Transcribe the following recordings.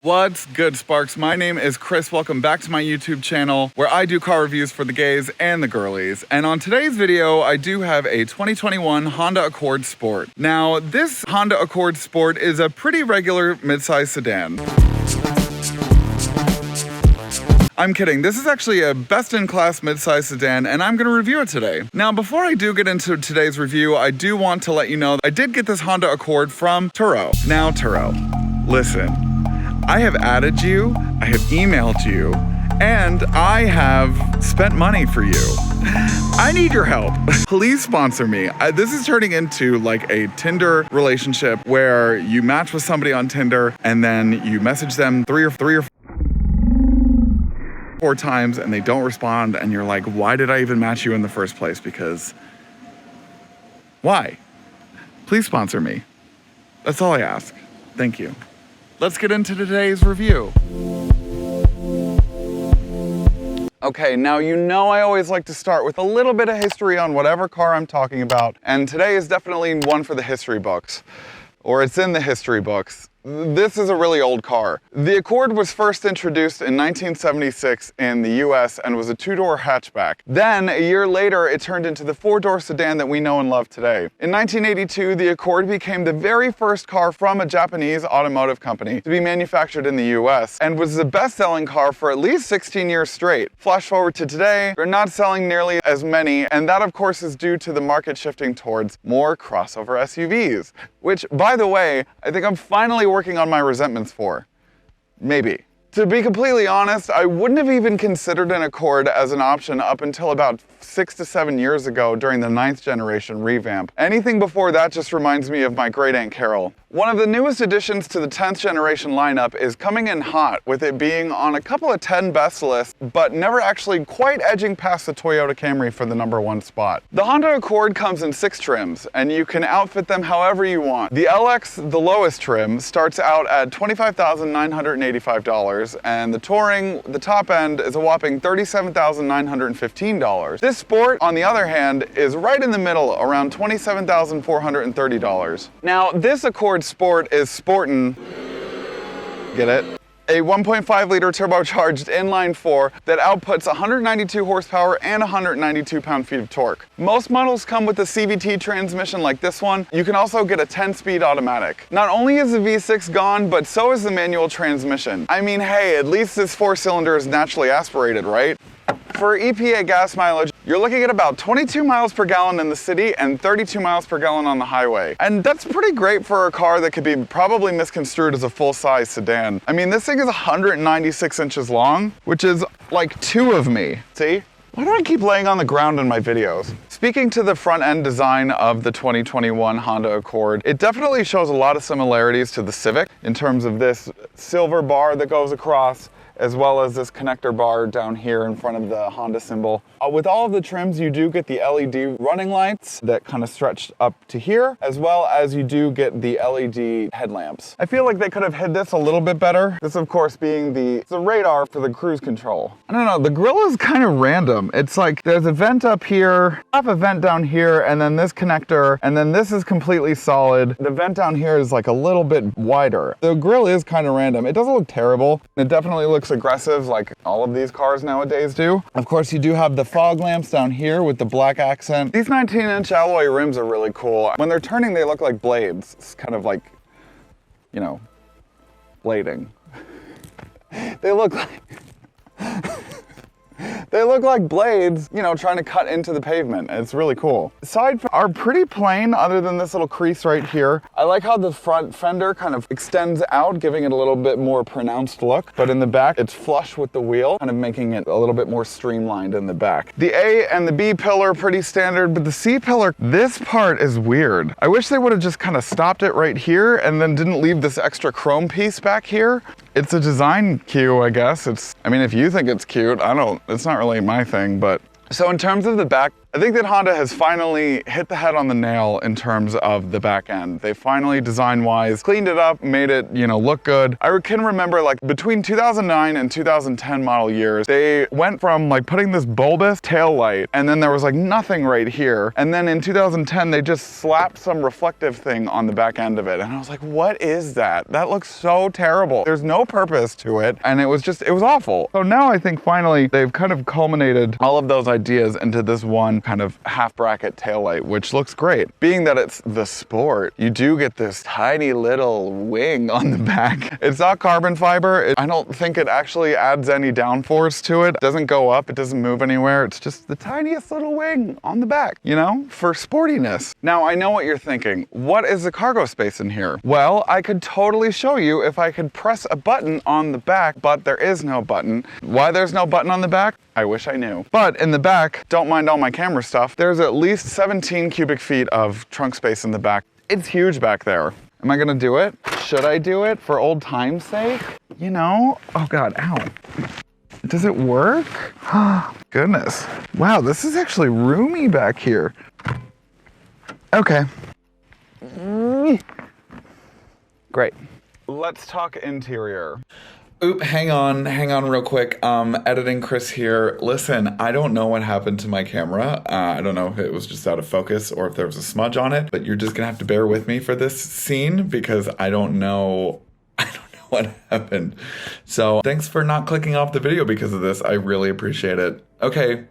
What's good, Sparks? My name is Chris. Welcome back to my YouTube channel where I do car reviews for the gays and the girlies. And on today's video, I do have a 2021 Honda Accord Sport. Now, this Honda Accord Sport is a pretty regular midsize sedan. I'm kidding. This is actually a best-in-class midsize sedan, and I'm gonna review it today. Now, before I do get into today's review, I do want to let you know that I did get this Honda Accord from Turo. Now, Turo, listen. I have added you, I have emailed you, and I have spent money for you. I need your help. Please sponsor me. This is turning into like a Tinder relationship where you match with somebody on Tinder and then you message them three or four times and they don't respond, and you're like, why did I even match you in the first place? Because why? Please sponsor me. That's all I ask. Thank you. Let's get into today's review. Okay, now you know I always like to start with a little bit of history on whatever car I'm talking about, and today is definitely one for the history books, or it's in the history books. This is a really old car. The Accord was first introduced in 1976 in the US and was a two-door hatchback. Then, a year later, it turned into the four-door sedan that we know and love today. In 1982, the Accord became the very first car from a Japanese automotive company to be manufactured in the US and was the best-selling car for at least 16 years straight. Flash forward to today, they're not selling nearly as many, and that of course is due to the market shifting towards more crossover SUVs, which, by the way, I think I'm finally working on my resentments for. Maybe. To be completely honest, I wouldn't have even considered an Accord as an option up until about 6 to 7 years ago during the 9th generation revamp. Anything before that just reminds me of my great Aunt Carol. One of the newest additions to the 10th generation lineup is coming in hot, with it being on a couple of 10 best lists, but never actually quite edging past the Toyota Camry for the #1 spot. The Honda Accord comes in 6 trims, and you can outfit them however you want. The LX, the lowest trim, starts out at $25,985, and the Touring, the top end, is a whopping $37,915. This Sport, on the other hand, is right in the middle, around $27,430. Now, this Accord Sport is sportin', get it? A 1.5-liter turbocharged inline-4 that outputs 192 horsepower and 192 pound-feet of torque. Most models come with a CVT transmission like this one. You can also get a 10-speed automatic. Not only is the V6 gone, but so is the manual transmission. I mean, hey, at least this 4-cylinder is naturally aspirated, right? For EPA gas mileage, you're looking at about 22 miles per gallon in the city and 32 miles per gallon on the highway. And that's pretty great for a car that could be probably misconstrued as a full-size sedan. I mean, this thing is 196 inches long, which is like 2 of me. See? Why do I keep laying on the ground in my videos? Speaking to the front-end design of the 2021 Honda Accord, it definitely shows a lot of similarities to the Civic in terms of this silver bar that goes across, as well as this connector bar down here in front of the Honda symbol. With all of the trims, you do get the LED running lights that kind of stretch up to here, as well as you do get the LED headlamps. I feel like they could have hid this a little bit better. This, of course, being the radar for the cruise control. I don't know, the grille is kind of random. It's like there's a vent up here, half a vent down here, and then this connector, and then this is completely solid. The vent down here is like a little bit wider. The grille is kind of random. It doesn't look terrible. It definitely looks aggressive like all of these cars nowadays do. Of course, you do have the fog lamps down here with the black accent. These 19-inch alloy rims are really cool. When they're turning, they look like blades. It's kind of like, you know, blading. They look like they look like blades, you know, trying to cut into the pavement. It's really cool. The sides are pretty plain other than this little crease right here. I like how the front fender kind of extends out, giving it a little bit more pronounced look. But in the back, it's flush with the wheel, kind of making it a little bit more streamlined in the back. The A and the B pillar are pretty standard, but the C pillar, this part is weird. I wish they would have just kind of stopped it right here and then didn't leave this extra chrome piece back here. It's a design cue, I guess. I mean, if you think it's cute, it's not really my thing, but. So in terms of the back I think that Honda has finally hit the head on the nail in terms of the back end. They finally, design-wise, cleaned it up, made it, look good. I can remember, like, between 2009 and 2010 model years, they went from, like, putting this bulbous tail light, and then there was, like, nothing right here. And then in 2010, they just slapped some reflective thing on the back end of it. And I was like, what is that? That looks so terrible. There's no purpose to it. And it was awful. So now I think finally they've kind of culminated all of those ideas into this one kind of half bracket taillight, which looks great. Being that it's the Sport, you do get this tiny little wing on the back. It's not carbon fiber. I don't think it actually adds any downforce to it. It doesn't go up, it doesn't move anywhere. It's just the tiniest little wing on the back, for sportiness. Now I know what you're thinking. What is the cargo space in here? Well, I could totally show you if I could press a button on the back, but there is no button. Why there's no button on the back? I wish I knew. But in the back, don't mind all my camera stuff, there's at least 17 cubic feet of trunk space in the back. It's huge back there. Am I gonna do it? Should I do it for old time's sake? Oh God, ow. Does it work? Goodness. Wow, this is actually roomy back here. Okay. Great. Let's talk interior. Oop, hang on real quick. Editing Chris here. Listen, I don't know what happened to my camera. I don't know if it was just out of focus or if there was a smudge on it, but you're just gonna have to bear with me for this scene because I don't know what happened. So thanks for not clicking off the video because of this. I really appreciate it. Okay,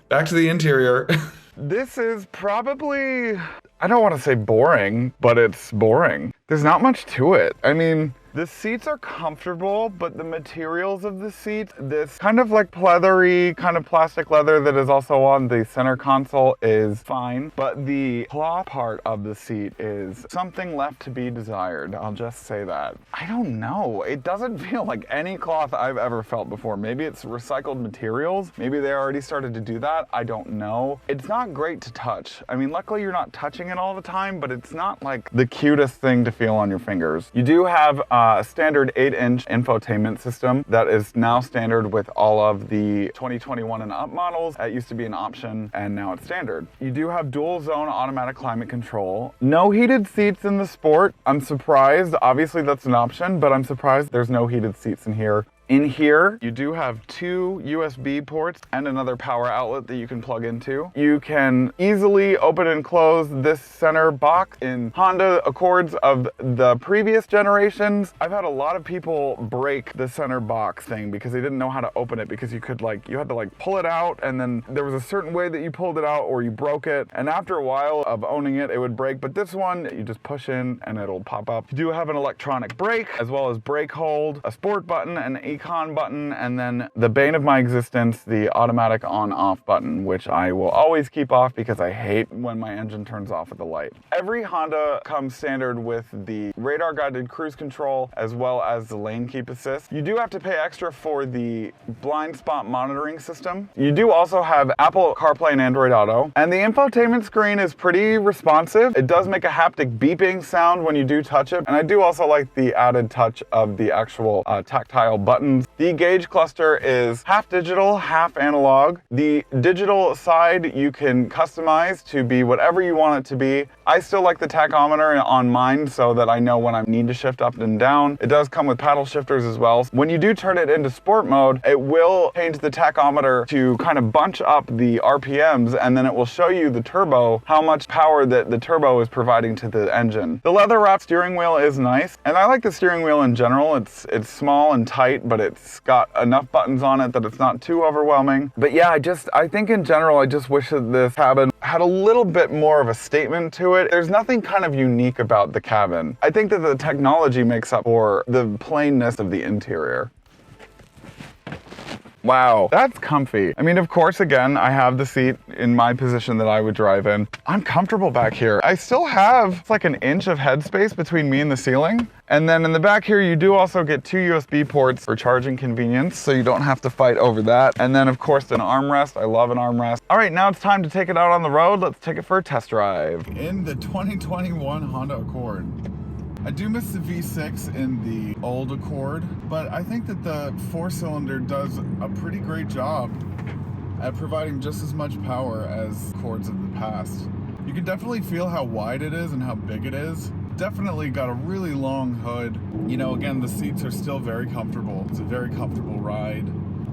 back to the interior. This is probably, I don't want to say boring, but it's boring. There's not much to it. I mean, the seats are comfortable, but the materials of the seats, this kind of like pleathery kind of plastic leather that is also on the center console is fine, but the cloth part of the seat is something left to be desired. I'll just say that. I don't know. It doesn't feel like any cloth I've ever felt before. Maybe it's recycled materials. Maybe they already started to do that. I don't know. It's not great to touch. I mean, luckily you're not touching it all the time, but it's not like the cutest thing to feel on your fingers. You do have a standard 8-inch infotainment system that is now standard with all of the 2021 and up models. That used to be an option and now it's standard. You do have dual zone automatic climate control. No heated seats in the Sport. I'm surprised. Obviously that's an option, but I'm surprised there's no heated seats in here. In here, you do have 2 USB ports and another power outlet that you can plug into. You can easily open and close this center box. In Honda Accords of the previous generations, I've had a lot of people break the center box thing because they didn't know how to open it because you had to pull it out and then there was a certain way that you pulled it out or you broke it. And after a while of owning it, it would break. But this one, you just push in and it'll pop up. You do have an electronic brake as well as brake hold, a sport button, and econ button, and then the bane of my existence, the automatic on-off button, which I will always keep off because I hate when my engine turns off at the light. Every Honda comes standard with the radar guided cruise control as well as the lane keep assist. You do have to pay extra for the blind spot monitoring system. You do also have Apple CarPlay and Android Auto, and the infotainment screen is pretty responsive. It does make a haptic beeping sound when you do touch it, and I do also like the added touch of the actual tactile button. The gauge cluster is half digital, half analog. The digital side you can customize to be whatever you want it to be. I still like the tachometer on mine so that I know when I need to shift up and down. It does come with paddle shifters as well. When you do turn it into sport mode, it will change the tachometer to kind of bunch up the RPMs, and then it will show you the turbo, how much power that the turbo is providing to the engine. The leather wrapped steering wheel is nice, and I like the steering wheel in general. It's small and tight, but it's got enough buttons on it that it's not too overwhelming. But yeah, I think in general, I just wish that this cabin had a little bit more of a statement to it. There's nothing kind of unique about the cabin. I think that the technology makes up for the plainness of the interior. Wow, that's comfy. I mean, of course, again, I have the seat in my position that I would drive in. I'm comfortable back here. I still have like an inch of headspace between me and the ceiling. And then in the back here, you do also get 2 USB ports for charging convenience, so you don't have to fight over that. And then of course, an armrest. I love an armrest. All right, now it's time to take it out on the road. Let's take it for a test drive. In the 2021 Honda Accord. I do miss the V6 in the old Accord, but I think that the 4-cylinder does a pretty great job at providing just as much power as Accords of the past. You can definitely feel how wide it is and how big it is. Definitely got a really long hood. You know, again, the seats are still very comfortable. It's a very comfortable ride.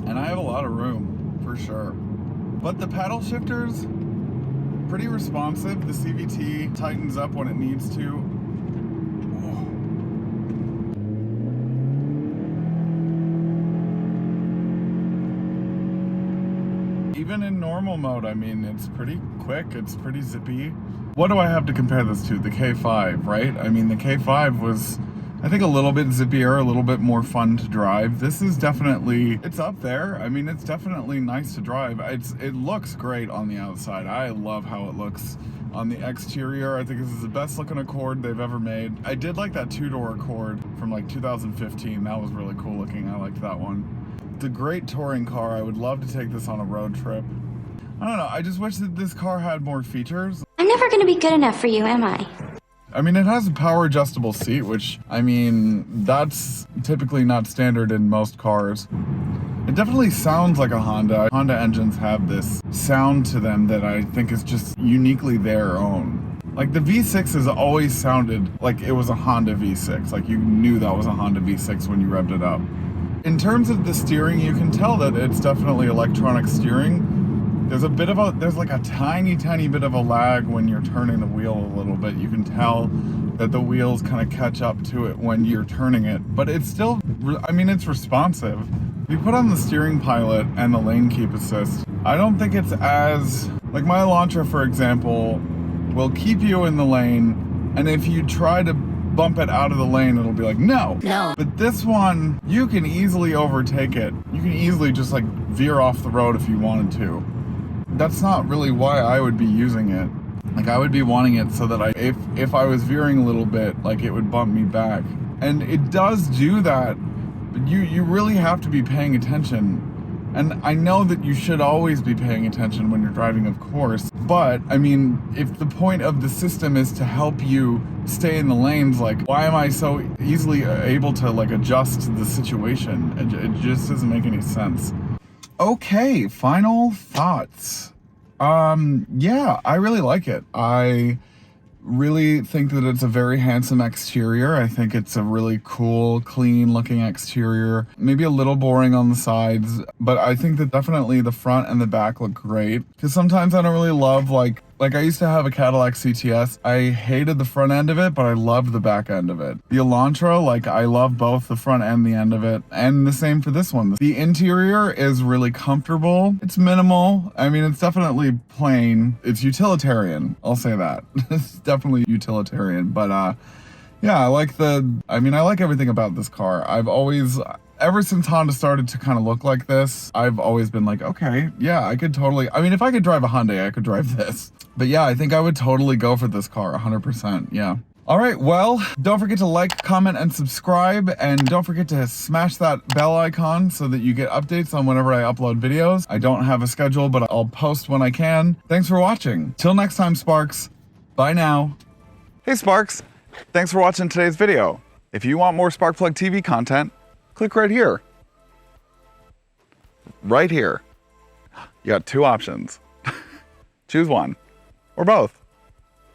And I have a lot of room, for sure. But the paddle shifters, pretty responsive. The CVT tightens up when it needs to. Even in normal mode, I mean, it's pretty quick, it's pretty zippy. What do I have to compare this to? The K5, right? I mean, the K5 was, I think, a little bit zippier, a little bit more fun to drive. This is definitely, it's up there. I mean, it's definitely nice to drive. It looks great on the outside. I love how it looks on the exterior. I think this is the best looking Accord they've ever made. I did like that two-door Accord from like 2015. That was really cool looking. I liked that one. It's a great touring car. I would love to take this on a road trip. I don't know, I just wish that this car had more features. I'm never gonna be good enough for you, am I? I mean, it has a power adjustable seat, which, I mean, that's typically not standard in most cars. It definitely sounds like a Honda. Honda engines have this sound to them that I think is just uniquely their own. Like the V6 has always sounded like it was a Honda V6. Like you knew that was a Honda V6 when you revved it up. In terms of the steering, you can tell that it's definitely electronic steering. There's like a tiny bit of a lag when you're turning the wheel a little bit. You can tell that the wheels kind of catch up to it when you're turning it, but it's still, I mean, it's responsive. If you put on the steering pilot and the lane keep assist, I don't think it's as, like my Elantra, for example, will keep you in the lane, and if you try to bump it out of the lane, it'll be like, no. But this one, you can easily overtake it. You can easily just like veer off the road if you wanted to. That's not really why I would be using it. Like I would be wanting it so that if I was veering a little bit, like it would bump me back. And it does do that, but you really have to be paying attention. And I know that you should always be paying attention when you're driving, of course, but I mean, if the point of the system is to help you stay in the lanes, like why am I so easily able to like adjust the situation? It just doesn't make any sense. Okay, final thoughts. Yeah, I really like it. I really think that it's a very handsome exterior. I think it's a really cool, clean looking exterior. Maybe a little boring on the sides, but I think that definitely the front and the back look great. Because sometimes I don't really love like I used to have a Cadillac CTS. I hated the front end of it, but I loved the back end of it. The Elantra, like I love both the front and the end of it. And the same for this one. The interior is really comfortable. It's minimal. I mean, it's definitely plain. It's utilitarian. I'll say that. It's definitely utilitarian. But yeah, I like everything about this car. Ever since Honda started to kind of look like this, I've always been like, okay, yeah, I could totally, I mean, if I could drive a Hyundai, I could drive this. But yeah, I think I would totally go for this car, 100%, yeah. All right, well, don't forget to like, comment, and subscribe, and don't forget to smash that bell icon so that you get updates on whenever I upload videos. I don't have a schedule, but I'll post when I can. Thanks for watching. Till next time, Sparks. Bye now. Hey, Sparks. Thanks for watching today's video. If you want more Sparkplug TV content, click right here. Right here. You got two options. Choose one, or both.